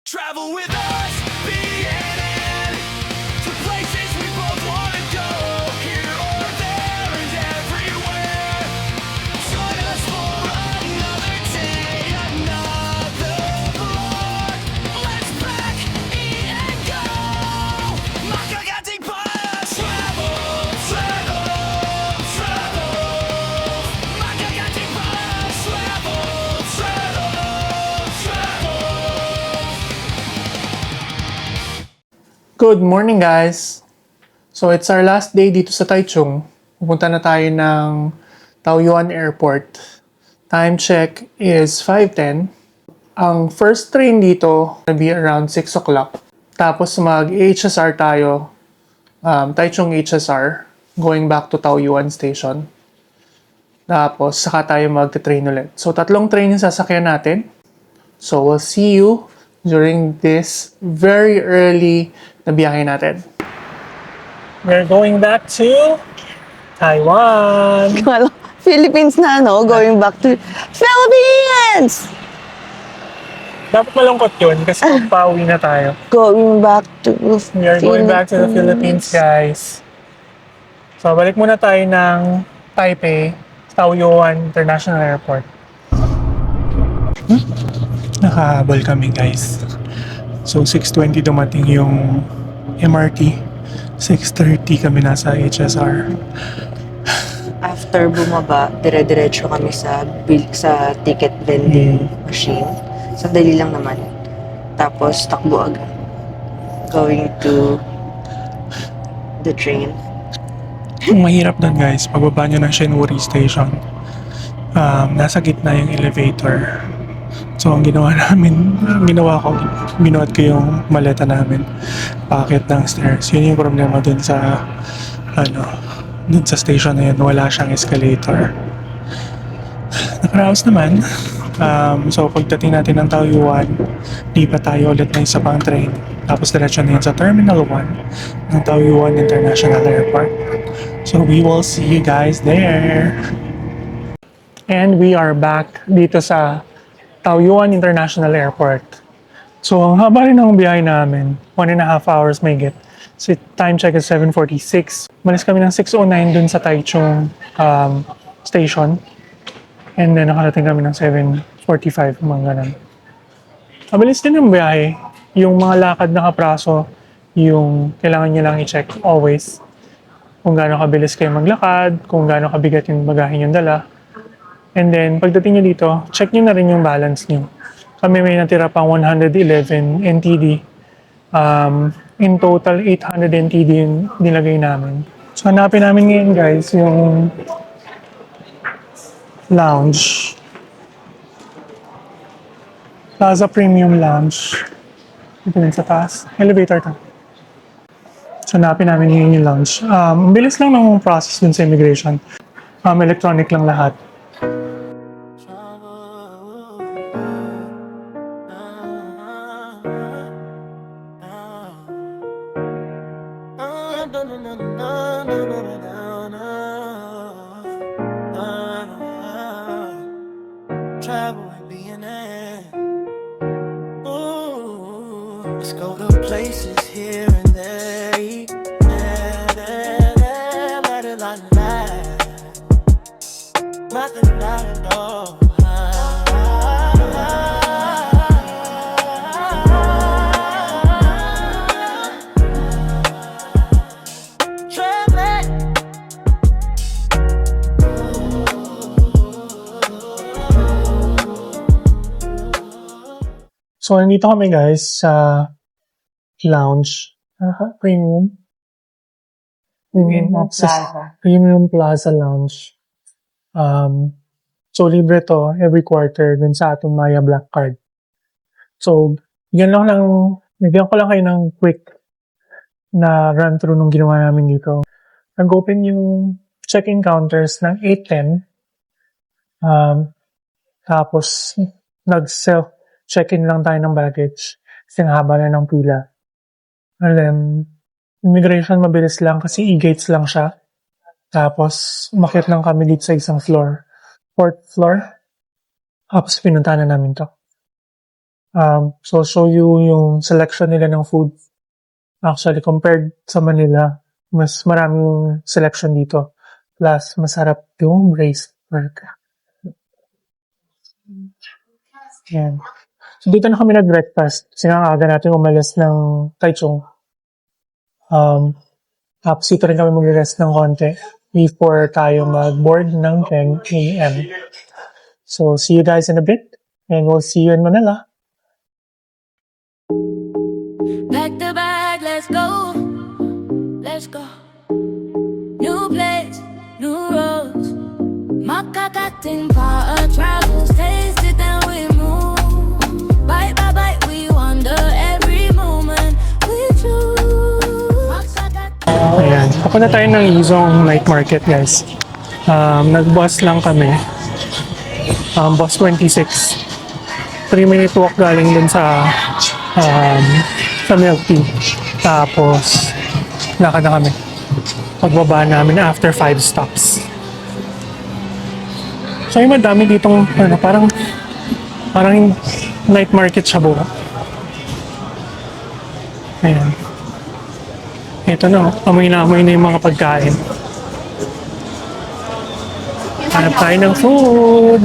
Travel with us, BNN, to places we both want to go. Here or there and everywhere. Join us for another day, another vlog. Let's pack, eat and go. Makagating para travel, travel, travel. Makagating para travel, travel, travel. Good morning, guys! So, it's our last day dito sa Taichung. Pupunta na tayo ng Taoyuan Airport. Time check is 5:10. Ang first train dito will be around 6 o'clock. Tapos mag-HSR tayo, Taichung HSR, going back to Taoyuan Station. Tapos saka tayo mag-train ulit. So, 3 train yung sasakyan natin. So, we'll see you during this very early na biyahe natin. We're going back to Taiwan. Wala. Philippines na, no? Going back to Philippines! Dapat malungkot yun kasi pauwi na tayo. Going back to We are going back to the Philippines, guys. So, balik muna tayo ng Taipei, Taoyuan International Airport. Nakahabol kami, guys. So, 6:20 dumating yung MRT. 6:30 kami nasa HSR. After bumaba, dire-diretso kami sa ticket vending machine. Sandali lang naman. Tapos takbo agad. Going to the train. Ang mahirap doon, guys, pababa nyo ng Shenwuri Station. Nasa gitna yung elevator. So, ang ginawa ko, binuhat ko yung maleta namin. Paakit ng stairs. Yun yung problema dun sa, dun sa station na yun. Wala siyang escalator. Nakaraos naman. So, pagdating natin ng Taoyuan, lipat tayo ulit ng isa pang train. Tapos, diretso na yun sa Terminal 1 ng Taoyuan International Airport. So, we will see you guys there. And we are back dito sa Taoyuan International Airport. So, ang haba rin ng biyahe namin. 1.5 hours may get. So, time check is 7:46. Malis kami ng 6:09 dun sa Taichung station. And then, nakarating kami ng 7:45, mga ganun. Mabilis din yung biyahe. Yung mga lakad na kapraso, yung kailangan nyo lang i-check always. Kung gaano kabilis kayo maglakad, kung gaano kabigat yung bagahe yung dala. And then, pagdating nyo dito, check nyo na rin yung balance nyo. Kami may natira pang 111 NTD. In total, 800 NTD yung nilagay namin. So, hanapin namin ngayon, guys, yung lounge. Plaza Premium Lounge. Ito din sa taas. Elevator to. So, hanapin namin ngayon yung lounge. Ang bilis lang ng process dun sa immigration. Electronic lang lahat. Travel with BNN. Ooh, let's go to places here and there. So, nandito kami, guys, sa lounge. Premium. Premium Plaza Lounge. So, libre to every quarter dun sa ating Maya Black Card. So, bigyan ko lang kayo ng quick na run-through nung ginawa namin dito. Nag-open yung check-in counters ng 8:10. Tapos, nag-self-check-in lang tayo ng baggage kasi ang haba na ng pila. And then, immigration mabilis lang kasi e-gates lang siya. Tapos, umakyat lang kami dito sa isang floor. 4th floor. Tapos, pinuntahan na namin to. So, show you yung selection nila ng food. Actually, compared sa Manila, mas maraming selection dito. Plus, masarap yung braised pork. Yan. So, dito na kami nag-breakfast. Kasi nga aga natin umalis ng Taichung. Tapos dito rin kami mag-rest ng konti before tayo mag-board ng 10 a.m. So, see you guys in a bit. And we'll see you in Manila. Pack the bag, let's go. Let's go. New place, new roads. Makakating pa a travels, taste it and we move. Bite by bite, we wander every moment we choose. Ayan. Papunta tayo ng Yizong Night Market, guys. Nag-bus lang kami. Bus 26. 3-minute walk galing dun sa milk tea. Tapos, lakad na kami. Pagbaba namin after 5 stops. So, yung madami ditong, parang night market siya buo. Ayan. Ito na, amoy na yung mga pagkain. Hanap tayo ng food.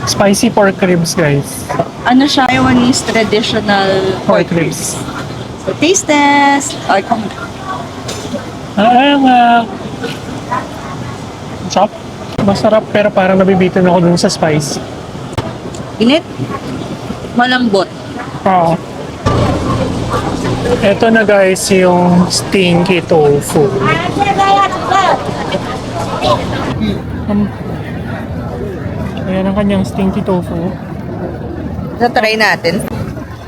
Spicy pork ribs, guys. Ano siya? Taiwanese traditional Pork ribs. So, taste test. Ay, Chop. Masarap pero parang nabibitin ako dun sa spice. init. Malambot. Oo. Ito na guys yung stinky tofu. Ayan ang kanyang stinky tofu. So, try natin.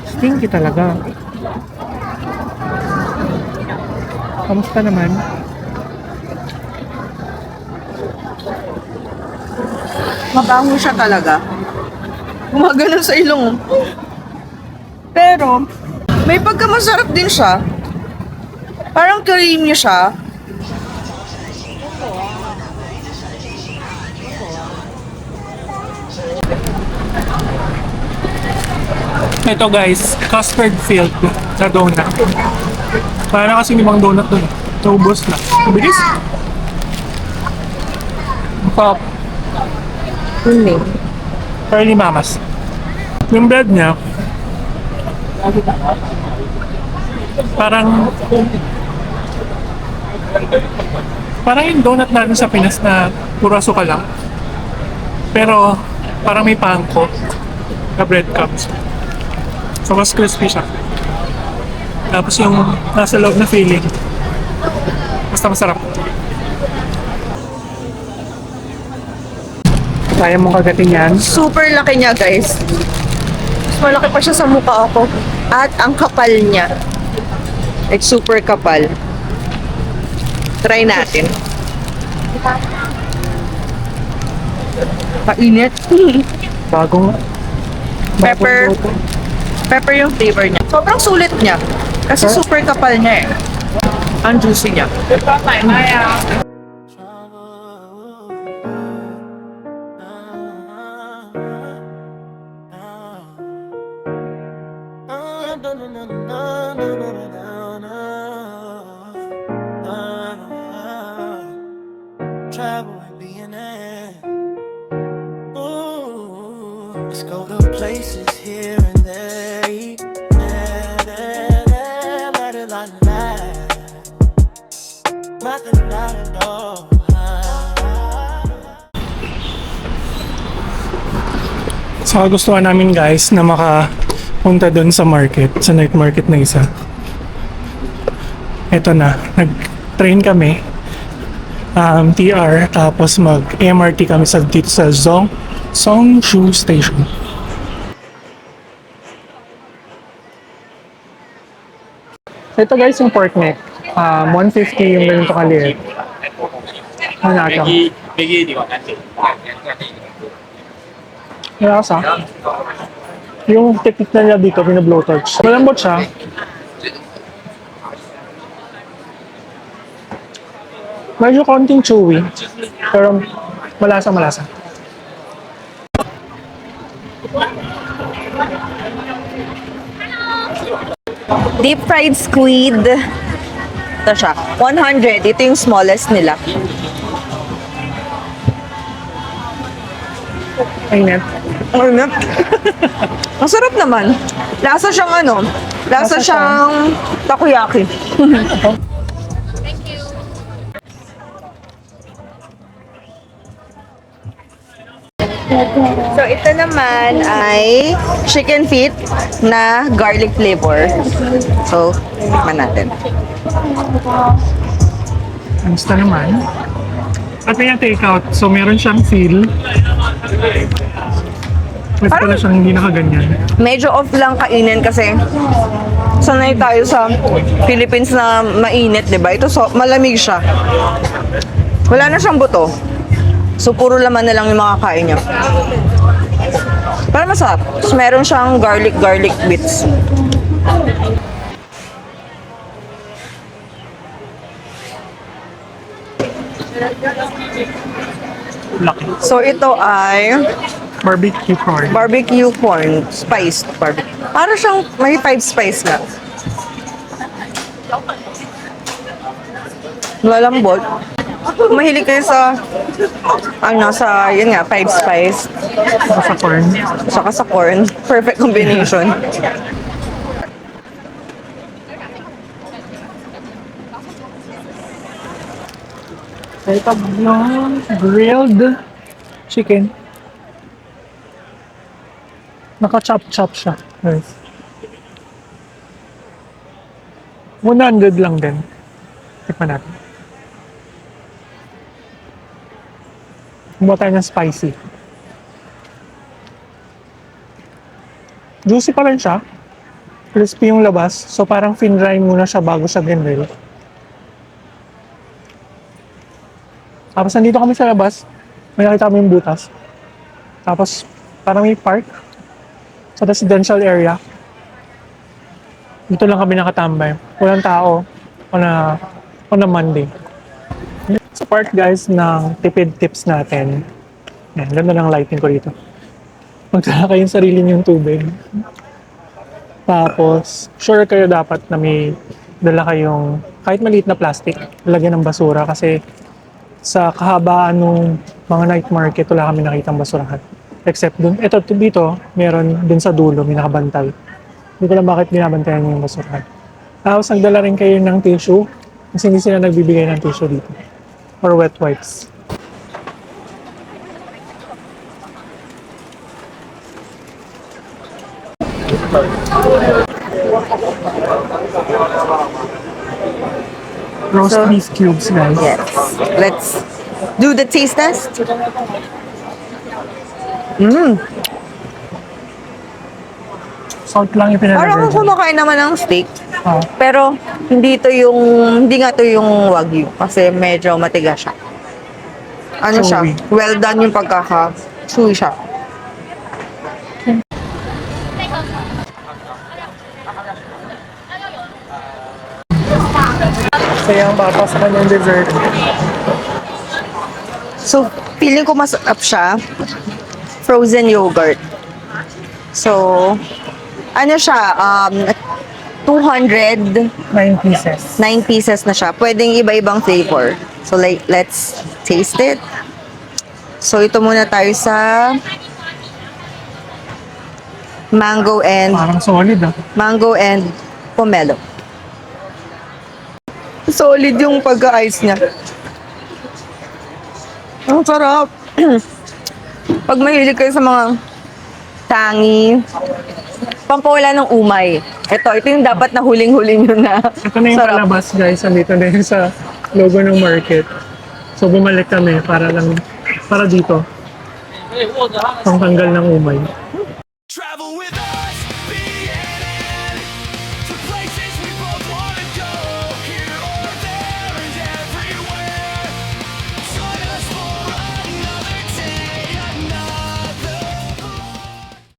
Stinky talaga. Kamusta naman? Mabango siya talaga. Gumagano sa ilong. Pero, may pagkamasarap din siya. Parang creamy siya. Ito guys, custard filled na donut. Para kasi limang donut dun. Naubos na. Mabilis. Pop. Early mamas. Yung bread niya, parang yung donut natin sa Pinas na puro suka lang. Pero parang may pangko na breadcrumbs. So mas crispy siya. Tapos yung nasa loob na filling, basta masarap. Kaya mong kagatin yan. Super laki niya, guys. Mas malaki pa siya sa mukha ko. At ang kapal niya. Like, super kapal. Try natin. Mainit. Bagong Pepper. luto. Pepper yung flavor niya. Sobrang sulit niya. Kasi super kapal niya eh. Ang juicy niya. Travel and being there. Ooh, let's go to places here and there. Eat there, there, there, la da la la. La da la la. So gustuhan namin guys na makapunta doon sa market, sa night market na isa. Ito na, nag-train kami. TR, tapos mag-MRT kami dito sa Songshu Station. Ito guys yung pork neck. 150 yung ganito kaliit. Ano natin? Nasa? Yung technique na nila dito, pina-blowtorch. Malambot siya. Medyo konting chewy. Pero Malasa, malasa. Deep fried squid. Ito siya. 100. Ito yung smallest nila. Init. Ano? Ang sarap naman. Lasa siyang ano? Lasa siyang takoyaki. So, ito naman ay chicken feet na garlic flavor. So, tikman natin. Kamusta naman? At may take-out, so meron siyang seal. Pwede pala siyang hindi nakaganyan. Medyo off lang kainin kasi sanay tayo sa Philippines na mainit, di ba? Ito malamig siya. Wala na siyang buto. So, puro laman na lang yung makakain niya. Pero masarap. So, meron siyang garlic bits. Laki. So, ito ay Barbecue corn. barbecue corn, spiced barbecue. Para siyang may 5 spice nga. Malambot. Kung mahilig kayo sa yun nga, 5 spice, Sa corn. saka sa corn, perfect combination. Ito yung grilled chicken. Naka-chop-chop siya. Guys. 100 lang din. Tikman natin. Kumuha tayo ng spicy. Juicy pa rin siya. Crispy yung labas. So parang fin-dry muna siya bago siya grill. Tapos nandito kami sa labas. May nakita kami yung butas. Tapos parang may park sa residential area. Dito lang kami nakatambay. Walang tao on a Monday. Sa part guys ng tipid tips natin. Yan, ganda ng lighting ko dito. Magdala kayong sarili niyong tubig. Tapos, sure kayo dapat na may dala kayong kahit maliit na plastic, lagyan ng basura kasi sa kahabaan ng mga night market, wala kami nakitang basurahan. Except dun, ito dito, meron dun sa dulo, may nakabantay. Hindi ko lang bakit binabantayan niyo yung basurahan. Tapos, nagdala rin kayo ng tissue kasi hindi sila nagbibigay ng tissue dito. Or wet wipes. Roast So- beef cubes, guys. Yes. Let's do the taste test. Salt lang yung Parang pinalagay kung dyan. kumakain naman ng steak, Oh, pero hindi nga to yung wagyu kasi medyo matigas siya. Ano siya? Chewy. Well done yung chewy siya. sayang bata sa kanyang dessert. So, feeling ko masarap siya. Frozen yogurt. So, ano siya? 209 9 pieces. pieces na siya. Pwedeng iba-ibang flavor. So, like, let's taste it. So, ito muna tayo sa mango and Parang solid pomelo. Solid yung pagka-ice niya. Ang sarap. Pag mahilig kayo sa mga tangi, pampawala ng umay. Ito yung dapat na huling-huling nyo na. Ito na yung sarap. palabas guys, andito na yung sa logo ng market. So bumalik kami para dito. Pangtanggal ng umay.